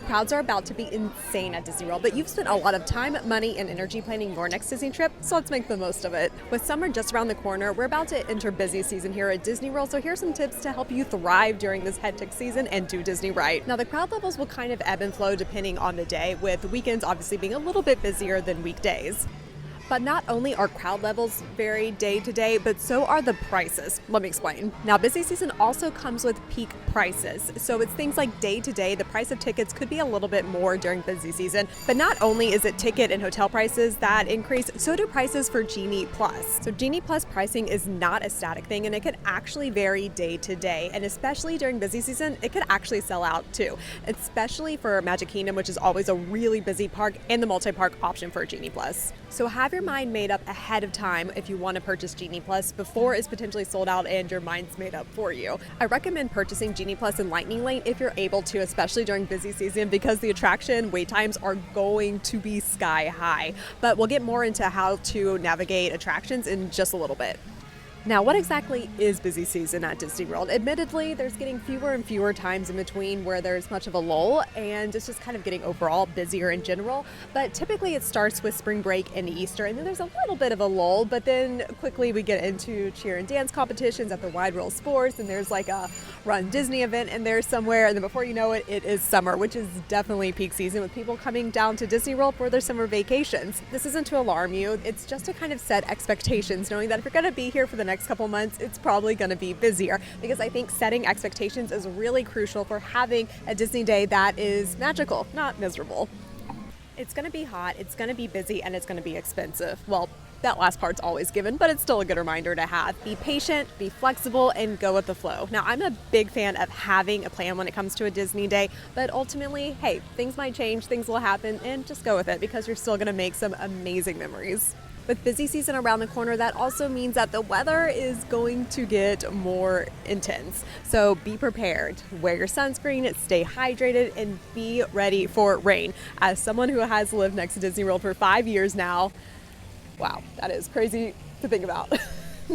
Crowds are about to be insane at Disney World, but you've spent a lot of time, money, and energy planning your next Disney trip, so let's make the most of it. With summer just around the corner, we're about to enter busy season here at Disney World, so here's some tips to help you thrive during this hectic season and do Disney right. Now, the crowd levels will kind of ebb and flow depending on the day, with weekends obviously being a little bit busier than weekdays. But not only are crowd levels vary day to day, but so are the prices. Let me explain. Now, busy season also comes with peak prices. So it's things like day to day, the price of tickets could be a little bit more during busy season. But not only is it ticket and hotel prices that increase, so do prices for Genie Plus. So Genie Plus pricing is not a static thing, and it could actually vary day to day. And especially during busy season, it could actually sell out too, especially for Magic Kingdom, which is always a really busy park, and the multi-park option for Genie Plus. So have your mind made up ahead of time if you want to purchase Genie Plus before it's potentially sold out and your mind's made up for you. I recommend purchasing Genie Plus in Lightning Lane if you're able to, especially during busy season, because the attraction wait times are going to be sky high. But we'll get more into how to navigate attractions in just a little bit. Now, what exactly is busy season at Disney World? Admittedly, there's getting fewer and fewer times in between where there's much of a lull, and it's just kind of getting overall busier in general. But typically it starts with spring break and Easter, and then there's a little bit of a lull, but then quickly we get into cheer and dance competitions at the Wide World Sports, and there's like a Run Disney event in there somewhere, and then before you know it, it is summer, which is definitely peak season with people coming down to Disney World for their summer vacations. This isn't to alarm you, it's just to kind of set expectations, knowing that if you're going to be here for the next couple months, it's probably going to be busier, because I think setting expectations is really crucial for having a Disney day that is magical, not miserable. It's going to be hot, it's going to be busy, and it's going to be expensive. Well, that last part's always given, but it's still a good reminder to have. Be patient, be flexible, and go with the flow. Now, I'm a big fan of having a plan when it comes to a Disney day, but ultimately, hey, things might change, things will happen, and just go with it, because you're still going to make some amazing memories. With busy season around the corner, that also means that the weather is going to get more intense. So be prepared, wear your sunscreen, stay hydrated, and be ready for rain. As someone who has lived next to Disney World for 5 years now, wow, that is crazy to think about.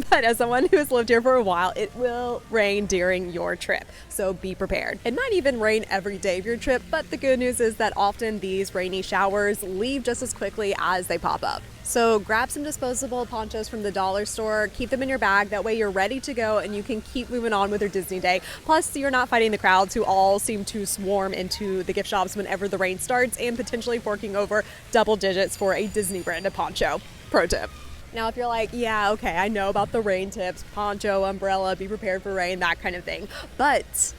But as someone who has lived here for a while, it will rain during your trip, so be prepared. It might even rain every day of your trip, but the good news is that often these rainy showers leave just as quickly as they pop up. So grab some disposable ponchos from the dollar store, keep them in your bag, that way you're ready to go and you can keep moving on with your Disney day. Plus, you're not fighting the crowds who all seem to swarm into the gift shops whenever the rain starts and potentially forking over double digits for a Disney branded poncho. Pro tip. Now, if you're like, yeah, okay, I know about the rain tips, poncho, umbrella, be prepared for rain, that kind of thing. But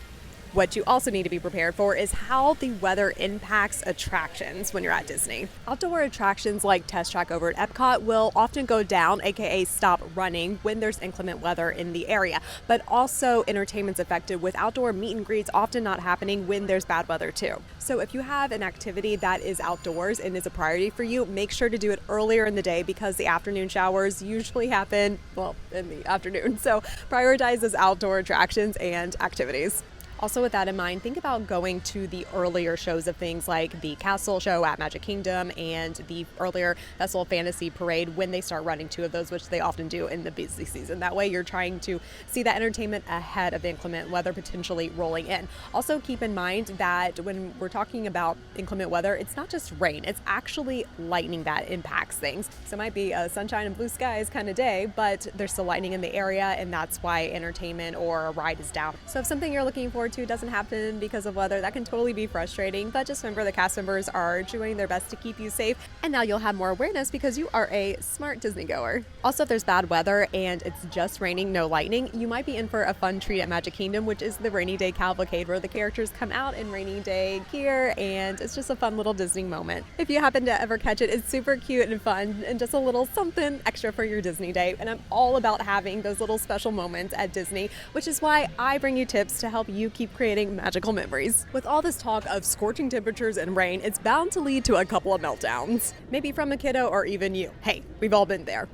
what you also need to be prepared for is how the weather impacts attractions when you're at Disney. Outdoor attractions like Test Track over at Epcot will often go down, aka stop running, when there's inclement weather in the area. But also entertainment's affected, with outdoor meet and greets often not happening when there's bad weather too. So if you have an activity that is outdoors and is a priority for you, make sure to do it earlier in the day, because the afternoon showers usually happen, well, in the afternoon. So prioritize those outdoor attractions and activities. Also, with that in mind, think about going to the earlier shows of things like the Castle Show at Magic Kingdom and the earlier Festival Fantasy Parade when they start running two of those, which they often do in the busy season. That way you're trying to see that entertainment ahead of inclement weather potentially rolling in. Also, keep in mind that when we're talking about inclement weather, it's not just rain, it's actually lightning that impacts things. So it might be a sunshine and blue skies kind of day, but there's still lightning in the area, and that's why entertainment or a ride is down. So if something you're looking forward to doesn't happen because of weather, that can totally be frustrating, but just remember the cast members are doing their best to keep you safe, and now you'll have more awareness because you are a smart Disney goer. Also, if there's bad weather and it's just raining, no lightning, you might be in for a fun treat at Magic Kingdom, which is the Rainy Day Cavalcade, where the characters come out in rainy day gear, and it's just a fun little Disney moment. If you happen to ever catch it, it's super cute and fun and just a little something extra for your Disney day, and I'm all about having those little special moments at Disney, which is why I bring you tips to help you keep creating magical memories. With all this talk of scorching temperatures and rain, it's bound to lead to a couple of meltdowns. Maybe from a kiddo or even you. Hey, we've all been there.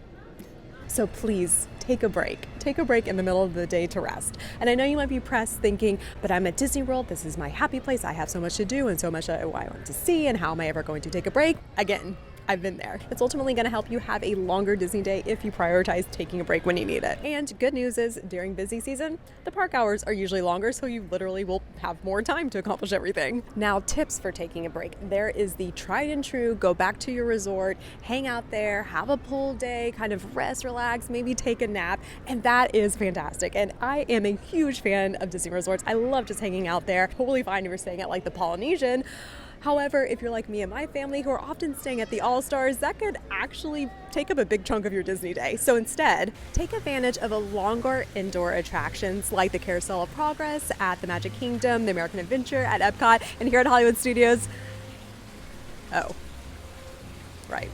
So please take a break. Take a break in the middle of the day to rest. And I know you might be pressed thinking, but I'm at Disney World, this is my happy place, I have so much to do and so much I want to see, and how am I ever going to take a break? Again, I've been there. It's ultimately going to help you have a longer Disney day if you prioritize taking a break when you need it. And good news is during busy season, the park hours are usually longer, so you literally will have more time to accomplish everything. Now, tips for taking a break. There is the tried and true, go back to your resort, hang out there, have a pool day, kind of rest, relax, maybe take a nap, and that is fantastic. And I am a huge fan of Disney resorts. I love just hanging out there. Totally fine if you're staying at like the Polynesian. However, if you're like me and my family who are often staying at the All-Stars, that could actually take up a big chunk of your Disney day. So instead, take advantage of a longer indoor attractions like the Carousel of Progress at the Magic Kingdom, the American Adventure at Epcot, and here at Hollywood Studios. Oh, right.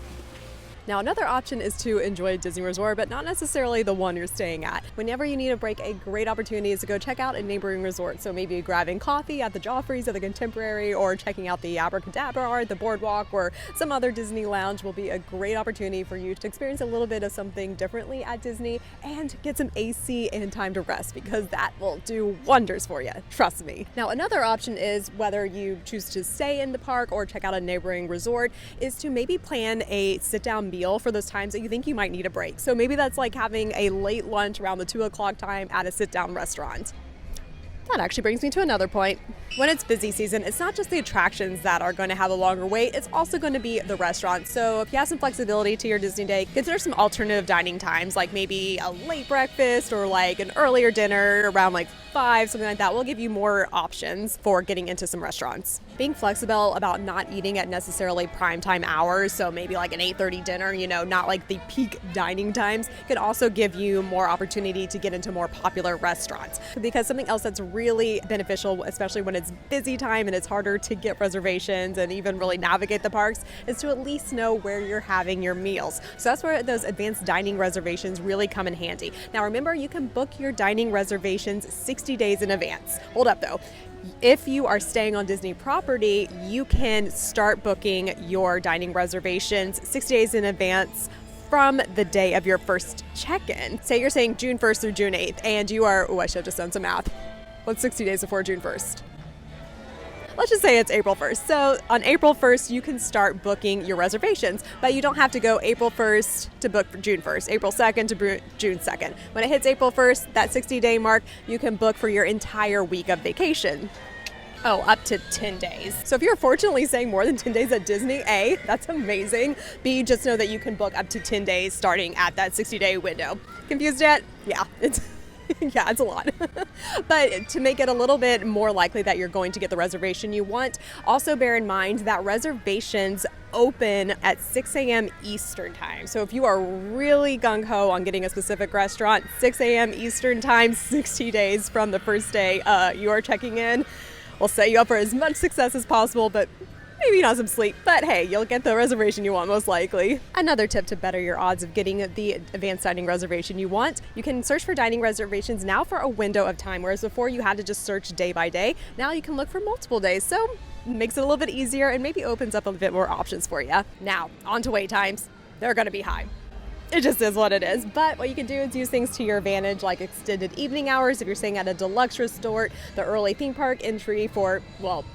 Now, another option is to enjoy Disney Resort, but not necessarily the one you're staying at. Whenever you need a break, a great opportunity is to go check out a neighboring resort. So maybe grabbing coffee at the Joffrey's or the Contemporary, or checking out the Abracadabra or the Boardwalk or some other Disney lounge will be a great opportunity for you to experience a little bit of something differently at Disney and get some AC and time to rest, because that will do wonders for you. Trust me. Now, another option is, whether you choose to stay in the park or check out a neighboring resort, is to maybe plan a sit-down meal for those times that you think you might need a break. So maybe that's like having a late lunch around the 2 o'clock time at a sit-down restaurant. That actually brings me to another point. When it's busy season, it's not just the attractions that are going to have a longer wait, it's also going to be the restaurants. So if you have some flexibility to your Disney day, consider some alternative dining times, like maybe a late breakfast or like an earlier dinner around like 5, something like that. Will give you more options for getting into some restaurants. Being flexible about not eating at necessarily prime time hours, so maybe like an 8:30 dinner, not like the peak dining times, can also give you more opportunity to get into more popular restaurants. Because something else that's really beneficial, especially when it's busy time and it's harder to get reservations and even really navigate the parks, is to at least know where you're having your meals. So that's where those advanced dining reservations really come in handy. Now remember, you can book your dining reservations 60 days in advance. Hold up though. If you are staying on Disney property, you can start booking your dining reservations 60 days in advance from the day of your first check-in. Say you're saying June 1st through June 8th, and you are, I should have just done some math. What's 60 days before June 1st? Let's just say it's April 1st. So on April 1st, you can start booking your reservations, but you don't have to go April 1st to book for June 1st, April 2nd to June 2nd. When it hits April 1st, that 60-day mark, you can book for your entire week of vacation. Oh, up to 10 days. So if you're fortunately staying more than 10 days at Disney, A, that's amazing. B, just know that you can book up to 10 days starting at that 60-day window. Confused yet? Yeah, it's a lot. But to make it a little bit more likely that you're going to get the reservation you want, also bear in mind that reservations open at 6 a.m. Eastern time. So if you are really gung-ho on getting a specific restaurant, 6 a.m. Eastern time, 60 days from the first day you are checking in, will set you up for as much success as possible, but maybe not some sleep, but hey, you'll get the reservation you want most likely. Another tip to better your odds of getting the advanced dining reservation you want, you can search for dining reservations now for a window of time, whereas before you had to just search day by day. Now you can look for multiple days, so makes it a little bit easier and maybe opens up a bit more options for you. Now, on to wait times. They're going to be high. It just is what it is. But what you can do is use things to your advantage, like extended evening hours if you're staying at a deluxe resort, the early theme park entry for,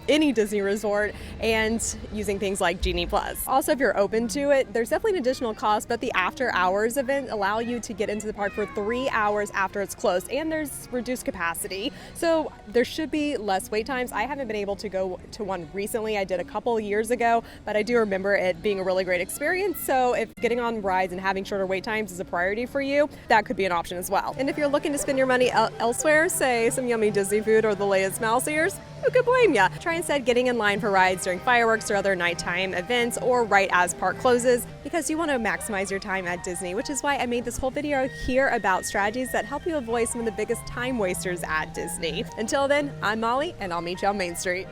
any Disney resort, and using things like Genie Plus. Also, if you're open to it, there's definitely an additional cost, but the after hours event allow you to get into the park for 3 hours after it's closed, and there's reduced capacity. So there should be less wait times. I haven't been able to go to one recently. I did a couple years ago, but I do remember it being a really great experience. So if getting on rides and having shorter wait times is a priority for you, that could be an option as well. And if you're looking to spend your money elsewhere, say some yummy Disney food or the latest mouse ears, who could blame ya? Try instead getting in line for rides during fireworks or other nighttime events, or right as park closes, because you want to maximize your time at Disney, which is why I made this whole video here about strategies that help you avoid some of the biggest time wasters at Disney. Until then, I'm Molly, and I'll meet you on Main Street.